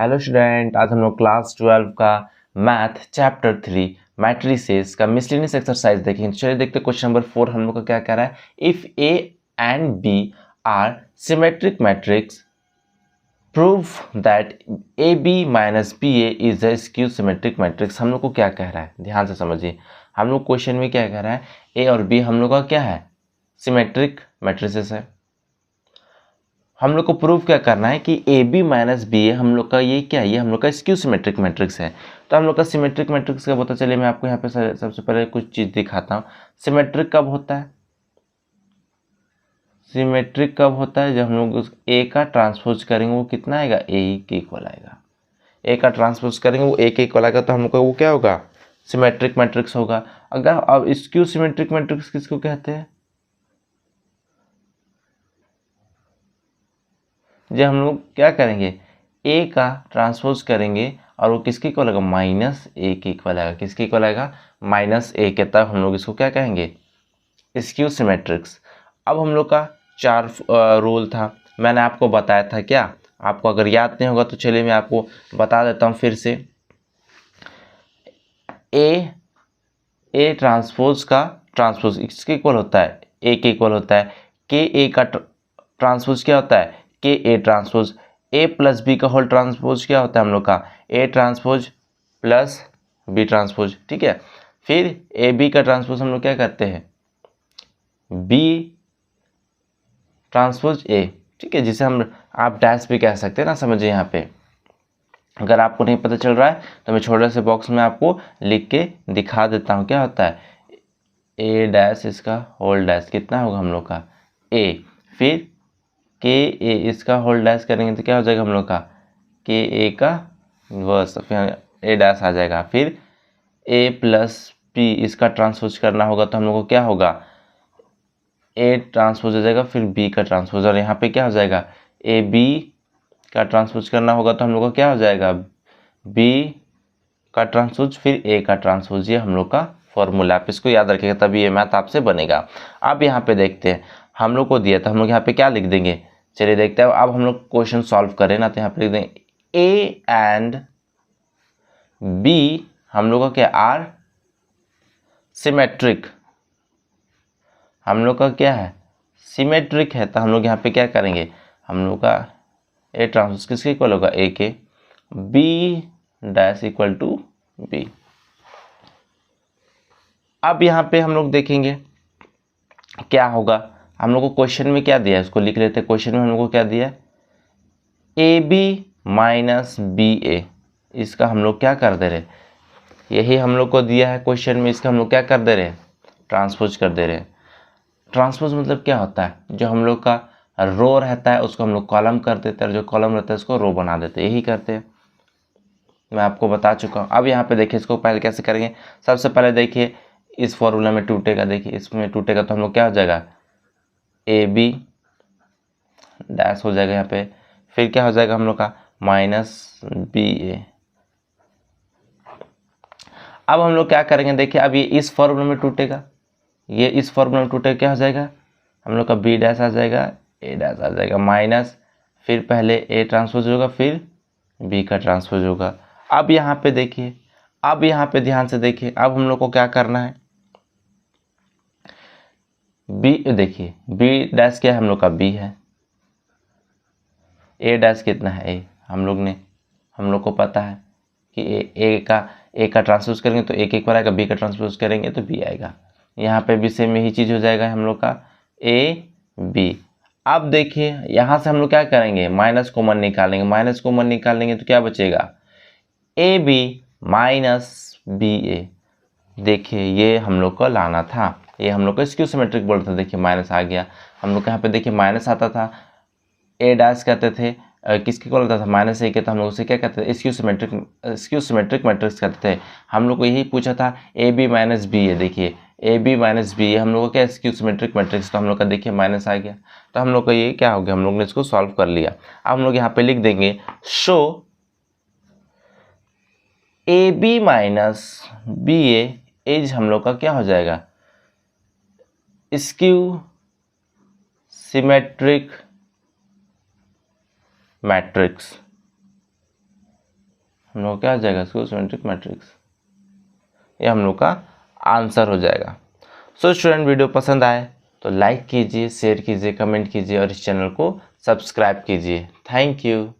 Hello student, आज हम लोग क्लास 12 का मैथ चैप्टर 3 मैट्रिसेस का मिसलेनियस एक्सरसाइज देखेंगे। चलिए देखते हैं क्वेश्चन नंबर 4 हम लोग का क्या कह रहा है। If A and B are symmetric matrix prove that A B minus B A is a skew symmetric matrix. हम लोग को क्या कह रहा है, ध्यान से समझिए। हम लोग क्वेश्चन में क्या कह रहा है, ए और बी हम लोग का क्या है, सिमेट्रिक मैट्रिसेस है। हम लोग को प्रूव क्या करना है कि ए बी माइनस बी ए हम लोग का ये क्या है, ये हम लोग का स्क्यू सिमेट्रिक मैट्रिक्स है। तो हम लोग का सिमेट्रिक मैट्रिक्स कब होता है, चलिए मैं आपको यहाँ पे सबसे पहले कुछ चीज़ दिखाता हूँ। सिमेट्रिक कब होता है, सिमेट्रिक कब होता है, जब हम लोग उस ए का ट्रांसपोज करेंगे वो कितना आएगा, ए के इक्वल आएगा। ए का ट्रांसपोज करेंगे वो ए के इक्वल आएगा, तो हम लोग का वो क्या होगा, सिमेट्रिक मैट्रिक्स होगा। अगर अब स्क्यू सिमेट्रिक मैट्रिक्स किसको कहते हैं, जब हम लोग क्या करेंगे, ए का ट्रांसपोज करेंगे और वो किसके इक्वल आएगा, माइनस ए के इक्वल आएगा। किसके इक्वल आएगा, माइनस ए के, तब हम लोग इसको क्या कहेंगे, स्क्यू सिमेट्रिक्स। अब हम लोग का 4 रूल था, मैंने आपको बताया था। क्या आपको अगर याद नहीं होगा तो चलिए मैं आपको बता देता हूँ फिर से। ए ट्रांसपोज का ट्रांसपोज किसके इक्वल होता है, ए के इक्वल होता है। के ए का ट्रांसपोज क्या होता है, k A transpose. A plus B का होल ट्रांसपोज क्या होता है हम लोग का, A transpose plus B transpose, ठीक है। फिर ए बी का ट्रांसपोज हम लोग क्या करते हैं, बी ट्रांसपोज ए, ठीक है, जिसे हम आप डैश भी कह सकते हैं ना, समझिए यहाँ पे। अगर आपको नहीं पता चल रहा है तो मैं छोटे से बॉक्स में आपको लिख के दिखा देता हूँ। क्या होता है, ए डैश इसका होल डैश कितना होगा हम लोग का, ए, फिर के ए इसका होल डैश करेंगे तो क्या हो जाएगा हम लोग का, के ए का इनवर्स, फिर ए डैश आ जाएगा। फिर ए प्लस पी इसका ट्रांसपोज करना होगा तो हम लोग को क्या होगा, ए ट्रांसपोज हो जाएगा, फिर बी का ट्रांसपोज, और यहाँ पे क्या हो जाएगा, ए बी का ट्रांसपोज करना होगा तो हम लोग का क्या हो जाएगा, बी का ट्रांसपोज फिर ए का ट्रांसपोज। ये हम लोग का फॉर्मूला, आप इसको याद रखिएगा तभी ये मैथ आपसे बनेगा। अब यहाँ पे देखते हैं, हम लोग को दिया था, हम लोग यहाँ पे क्या लिख देंगे, चलिए देखते हैं। अब हम लोग क्वेश्चन सॉल्व करें ना, तो यहाँ पे लिख देंगे ए एंड बी हम लोग का क्या, आर सिमेट्रिक, हम लोग का क्या है, सिमेट्रिक है। तो हम लोग यहाँ पे क्या करेंगे, हम लोग का ए ट्रांसपोज किसके इक्वल होगा, ए के, B dash equal to B. अब यहाँ पे हम लोग देखेंगे क्या होगा। हम लोग को क्वेश्चन में क्या दिया है, उसको लिख लेते हैं। क्वेश्चन में हम लोग को क्या दिया है, ए बी माइनस बी ए, इसका हम लोग क्या कर दे रहे, यही हम लोग को दिया है क्वेश्चन में, इसका हम लोग क्या कर दे रहे हैं, ट्रांसपोज कर दे रहे हैं। ट्रांसपोज मतलब क्या होता है, जो हम लोग का रो रहता है उसको हम लोग कॉलम कर देते हैं, और जो कॉलम रहता है उसको रो बना देते हैं, यही करते हैं, मैं आपको बता चुका हूँ। अब यहाँ पे देखिए इसको पहले कैसे करेंगे। सबसे पहले देखिए इस फॉर्मूला में टूटेगा, देखिए इसमें टूटेगा तो हम लोग क्या हो जाएगा, ए बी डैश हो जाएगा यहाँ पे, फिर क्या हो जाएगा हम लोग का माइनस बी ए। अब हम लोग क्या करेंगे, देखिए अब ये इस फॉर्मूला में टूटेगा, ये इस फॉर्मूला में टूटेगा, क्या हो जाएगा हम लोग का, बी डैश आ जाएगा, ए डैश आ जाएगा, माइनस फिर पहले ए ट्रांसपोज होगा फिर बी का ट्रांसपोज होगा। अब यहाँ पे देखिए, अब यहाँ पे ध्यान से देखिए, अब हम लोग को क्या करना है, बी देखिए, बी डैश क्या है हम लोग का, बी है, ए डैश कितना है, ए, हम लोग को पता है कि ए का ट्रांसपोज करेंगे तो ए के इक्वल आएगा, बी का ट्रांसपोज करेंगे तो बी आएगा। यहाँ पे भी सेम यही चीज़ हो जाएगा हम लोग का, ए बी। अब देखिए यहाँ से हम लोग क्या करेंगे, माइनस कॉमन निकालेंगे, माइनस कॉमन निकालेंगे तो क्या बचेगा, ए बी माइनस बी ए। देखिए ये हम लोग को लाना था, ये हम लोग को स्क्यू सिमेट्रिक बोलते थे। देखिए माइनस आ गया, हम लोग यहाँ पे देखिए माइनस आता था, ए डैश कहते थे, किसके को लगता था, माइनस ए के, तो हम लोग उसे क्या कहते थे, स्क्यू सिमेट्रिक मैट्रिक्स कहते थे। हम लोग को यही पूछा था ए बी माइनस बी ए, देखिए ए बी माइनस बी ए हम लोग को क्या, स्क्यू सिमेट्रिक मैट्रिक्स, तो हम लोग का देखिए माइनस आ गया, तो हम लोग का ये क्या हो गया, हम लोग ने इसको सॉल्व कर लिया। अब हम लोग यहाँ पे लिख देंगे show A B minus B A is हम लोग का क्या हो जाएगा, स्क्यू सिमेट्रिक मैट्रिक्स। हम लोग क्या आ जाएगा इसको सिमेट्रिक मैट्रिक्स, ये हम लोग का आंसर हो जाएगा। सो स्टूडेंट, वीडियो पसंद आए तो लाइक कीजिए, शेयर कीजिए, कमेंट कीजिए और इस चैनल को सब्सक्राइब कीजिए। Thank you.